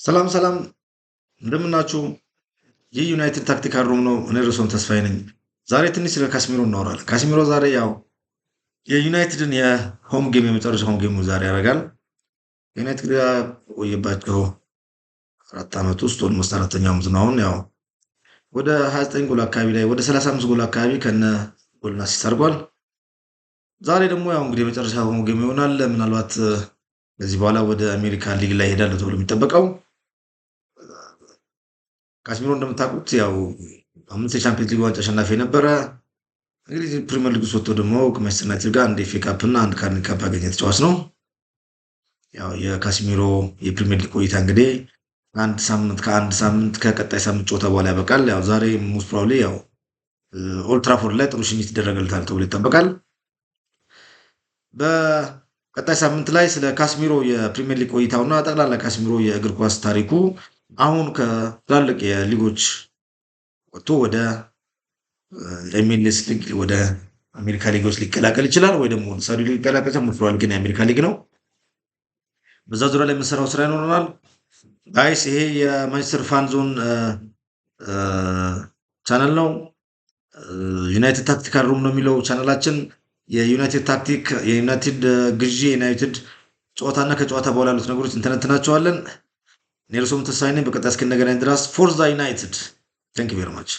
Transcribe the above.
ሰላም ሰላም እንደምናችሁ። ይህ ዩናይትድ ታክቲካል ሩም ነው። እኔ ርዕሶም ተስፋዬ ነኝ። ዛሬ ትንሽ ስለ ካስሚሮ እናወራለን። ካስሚሮ ዛሬ ያው የዩናይትድን የሆም ጌም የመጨረሻ ሆም ጌሙ ዛሬ ያደርጋል። ዩናይትድ ቆየባቸው 4 ዓመት ውስጥ ኦልሞስት 4ኛ ዓመት ነው። አሁን ያው ወደ 29 ጎል አካባቢ ላይ ወደ 35 ጎል አካባቢ ከነ ጎልና አሲስት አድርጓል። ዛሬ ደግሞ ያው እንግዲህ የመጨረሻ ሆም ጌም ይሆናል። ምናልባት ከዚህ በኋላ ወደ አሜሪካ ሊግ ላይ ይሄዳል ተብሎ የሚጠበቀው ካስሚሮ እንደምታውቁት ያው 5 የቻምፒየንስ ሊግ ዋንጫ አሸናፊ የነበረ እንግዲህ ፕሪሚየር ሊግ ውስጥ ወጥቶ ደግሞ ከማንቸስተር ዩናይትድ ጋር አንድ ኤፍ ኤ ካፕ እና አንድ ካርሊንግ ካፕ ያገኘ ተጫዋች ነው። ያው የካስሚሮ የፕሪሚየር ሊግ ቆይታ እንግዲህ ከአንድ ሳምንት ከቀጣይ ሳምንት ጨዋታ በኋላ ያበቃል። ያው ዛሬ ሞስት ፕሮባብሊ ያው ኦልድ ትራፎርድ ላይ ጥሩ ሽኝት ይደረግለታል ተብሎ ይጠበቃል። በቀጣይ ሳምንት ላይ ስለ ካስሚሮ የፕሪሚየር ሊግ ቆይታውና ጠቅላላ ካስሚሮ የእግር ኳስ ታሪኩ አሁን ከትላልቅ የሊጎች ወጥቶ ወደ ኤምኤልኤስ ሊግ ወደ አሜሪካ ሊጎች ሊቀላቀል ይችላል፣ ወይ ደግሞ ሳውዲ ሊግ ሊቀላቀል ይችላል። ሙሉ ግን የአሜሪካ ሊግ ነው። በዛ ዙሪያ ላይ የምንሰራው ስራ ይኖረናል። ጋይስ ይሄ የማንቸስተር ፋን ዞን ቻናል ነው። ዩናይትድ ታክቲካል ሩም ነው የሚለው ቻናላችን። የዩናይትድ ታክቲክ፣ የዩናይትድ ግዢ፣ የዩናይትድ ጨዋታና ከጨዋታ በኋላ ያሉት ነገሮች እንተነትናቸዋለን። ኔልሶን ተስፋዬ ነኝ። በቀጣይ እስክንገናኝ ድረስ ፎርዛ ዩናይትድ። ታንክ ዩ ቬሪ ማች